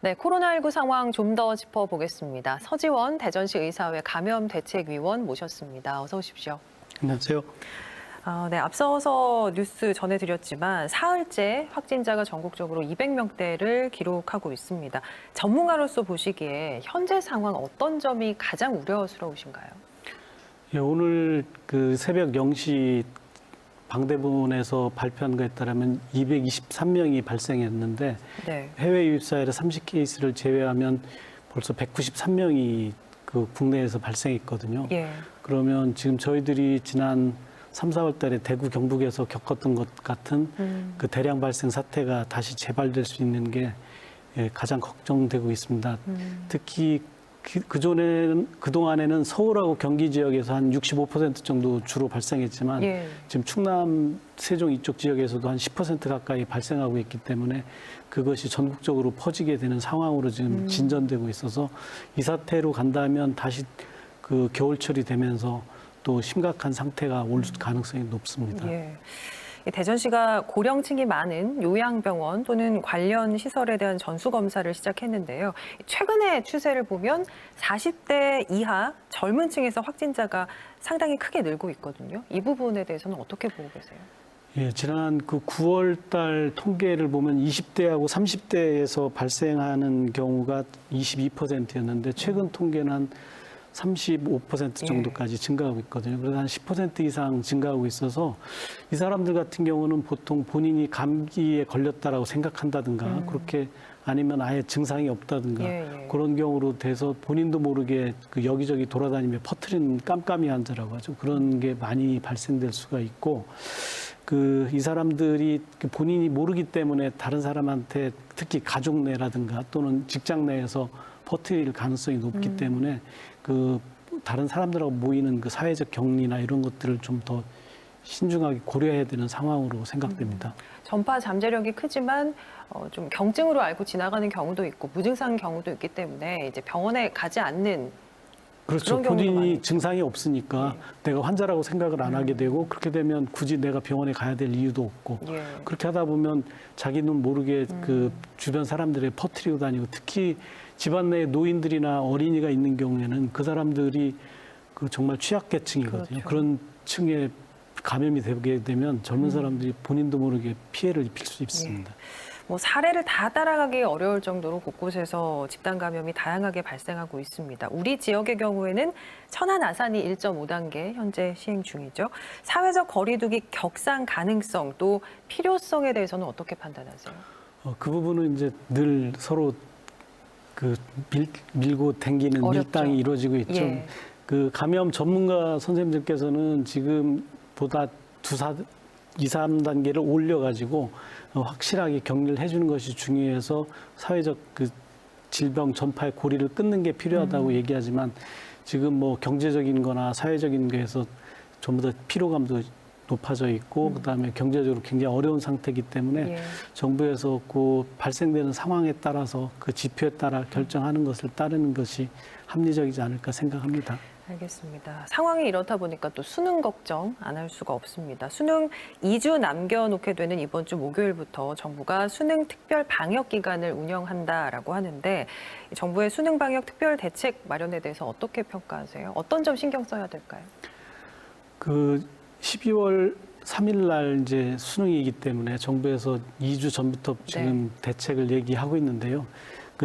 네, 코로나19 상황 좀 더 짚어보겠습니다. 서지원 대전시 의사회 감염대책위원 모셨습니다. 어서 오십시오. 안녕하세요. 네, 앞서서 뉴스 전해드렸지만 사흘째 확진자가 전국적으로 200명대를 기록하고 있습니다. 전문가로서 보시기에 현재 상황 어떤 점이 가장 우려스러우신가요? 예, 오늘 그 새벽 0시 방대본에서 발표한 것에 따르면 223명이 발생했는데 네. 해외 유입 사례 30케이스를 제외하면 벌써 193명이 그 국내에서 발생했거든요. 예. 그러면 지금 저희들이 지난 3, 4월 달에 대구, 경북에서 겪었던 것 같은 그 대량 발생 사태가 다시 재발될 수 있는 게 가장 걱정되고 있습니다. 특히 그동안에는 서울하고 경기 지역에서 한 65% 정도 주로 발생했지만 예. 지금 충남, 세종 이쪽 지역에서도 한 10% 가까이 발생하고 있기 때문에 그것이 전국적으로 퍼지게 되는 상황으로 지금 진전되고 있어서 이 사태로 간다면 다시 그 겨울철이 되면서 또 심각한 상태가 올 가능성이 높습니다. 예. 대전시가 고령층이 많은 요양병원 또는 관련 시설에 대한 전수검사를 시작했는데요. 최근의 추세를 보면 40대 이하 젊은 층에서 확진자가 상당히 크게 늘고 있거든요. 이 부분에 대해서는 어떻게 보고 계세요? 예, 지난 그 9월 달 통계를 보면 20대하고 30대에서 발생하는 경우가 22%였는데 최근 통계는 한 35% 정도까지 증가하고 있거든요. 그래서 한 10% 이상 증가하고 있어서 이 사람들 같은 경우는 보통 본인이 감기에 걸렸다라고 생각한다든가 그렇게 아니면 아예 증상이 없다든가 그런 경우로 돼서 본인도 모르게 그 여기저기 돌아다니며 퍼뜨리는 깜깜이 환자라고 하죠. 그런 게 많이 발생될 수가 있고 이 사람들이 본인이 모르기 때문에 다른 사람한테 특히 가족 내라든가 또는 직장 내에서 퍼뜨릴 가능성이 높기 때문에 다른 사람들하고 모이는 그 사회적 격리나 이런 것들을 좀 더 신중하게 고려해야 되는 상황으로 생각됩니다. 전파 잠재력이 크지만 좀 경증으로 알고 지나가는 경우도 있고 무증상 경우도 있기 때문에 이제 병원에 가지 않는 그렇죠. 그런 경우도 많이 본인이 있죠. 증상이 없으니까 내가 환자라고 생각을 안 하게 되고 그렇게 되면 굳이 내가 병원에 가야 될 이유도 없고 그렇게 하다 보면 자기는 모르게 그 주변 사람들에 퍼뜨리고 다니고 특히 집안 내에 노인들이나 어린이가 있는 경우에는 그 사람들이 그 정말 취약계층이거든요. 그렇죠. 그런 층에 감염이 되게 되면 젊은 사람들이 본인도 모르게 피해를 입힐 수 있습니다. 뭐 사례를 다 따라가기 어려울 정도로 곳곳에서 집단 감염이 다양하게 발생하고 있습니다. 우리 지역의 경우에는 천안 아산이 1.5단계 현재 시행 중이죠. 사회적 거리두기 격상 가능성 또 필요성에 대해서는 어떻게 판단하세요? 그 부분은 이제 늘 서로 밀고 당기는 어렵죠. 밀당이 이루어지고 있죠. 예. 그 감염 전문가 선생님들께서는 지금보다 2, 3단계를 올려가지고 확실하게 격리를 해주는 것이 중요해서 사회적 그 질병 전파의 고리를 끊는 게 필요하다고 얘기하지만 지금 뭐 경제적인 거나 사회적인 거에서 전부 다 피로감도 높아져 있고 그다음에 경제적으로 굉장히 어려운 상태이기 때문에 정부에서 그 발생되는 상황에 따라서 그 지표에 따라 결정하는 것을 따르는 것이 합리적이지 않을까 생각합니다. 알겠습니다. 상황이 이렇다 보니까 또 수능 걱정 안 할 수가 없습니다. 수능 2주 남겨놓게 되는 이번 주 목요일부터 정부가 수능 특별 방역 기간을 운영한다라고 하는데 정부의 수능 방역 특별 대책 마련에 대해서 어떻게 평가하세요? 어떤 점 신경 써야 될까요? 12월 3일 날 이제 수능이기 때문에 정부에서 2주 전부터 지금 대책을 얘기하고 있는데요.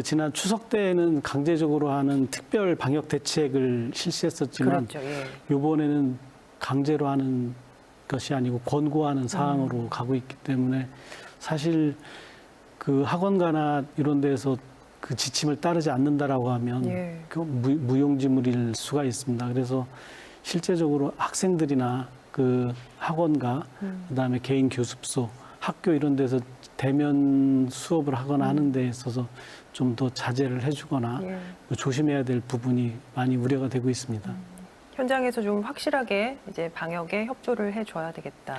지난 추석 때에는 강제적으로 하는 특별 방역 대책을 실시했었지만 이번에는 강제로 하는 것이 아니고 권고하는 사항으로 가고 있기 때문에 사실 그 학원가나 이런 데서 그 지침을 따르지 않는다라고 하면 무용지물일 수가 있습니다. 그래서 실제적으로 학생들이나 그 학원가, 그다음에 개인 교습소, 학교 이런 데서 대면 수업을 하거나 하는 데 있어서 좀 더 자제를 해주거나 조심해야 될 부분이 많이 우려가 되고 있습니다. 현장에서 좀 확실하게 이제 방역에 협조를 해줘야 되겠다.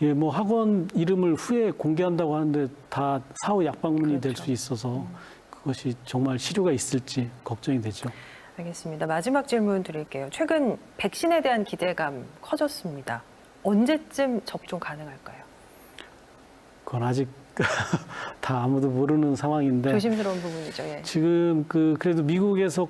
예, 뭐 학원 이름을 후에 공개한다고 하는데 다 사후 약방문이 될 수 있어서 그것이 정말 실효가 있을지 걱정이 되죠. 알겠습니다. 마지막 질문 드릴게요. 최근 백신에 대한 기대감 커졌습니다. 언제쯤 접종 가능할까요? 그건 아직 다 아무도 모르는 상황인데 조심스러운 부분이죠. 예. 지금 그래도 미국에서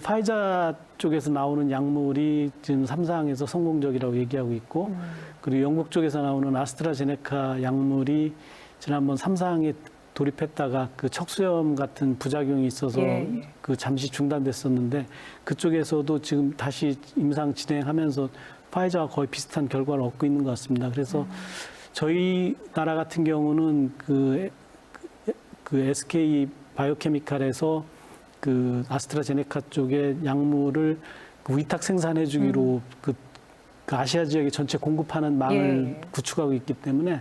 파이자 쪽에서 나오는 약물이 지금 3상에서 성공적이라고 얘기하고 있고 그리고 영국 쪽에서 나오는 아스트라제네카 약물이 지난번 3상에 돌입했다가 그 척수염 같은 부작용이 있어서 예. 그 잠시 중단됐었는데 그쪽에서도 지금 다시 임상 진행하면서 파이자와 거의 비슷한 결과를 얻고 있는 것 같습니다. 그래서 저희 나라 같은 경우는 그 SK 바이오케미칼에서 그 아스트라제네카 쪽의 약물을 그 위탁 생산해 주기로 그 아시아 지역에 전체 공급하는 망을 구축하고 있기 때문에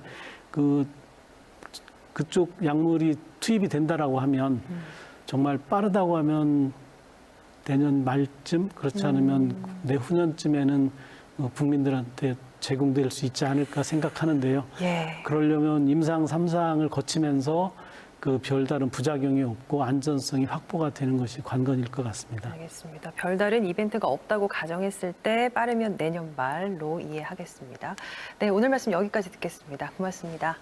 그쪽 약물이 투입이 된다라고 하면 정말 빠르다고 하면 내년 말쯤 그렇지 않으면 내후년쯤에는 국민들한테 제공될 수 있지 않을까 생각하는데요. 예. 그러려면 임상 3상을 거치면서 그 별다른 부작용이 없고 안전성이 확보가 되는 것이 관건일 것 같습니다. 알겠습니다. 별다른 이벤트가 없다고 가정했을 때 빠르면 내년 말로 이해하겠습니다. 네, 오늘 말씀 여기까지 듣겠습니다. 고맙습니다.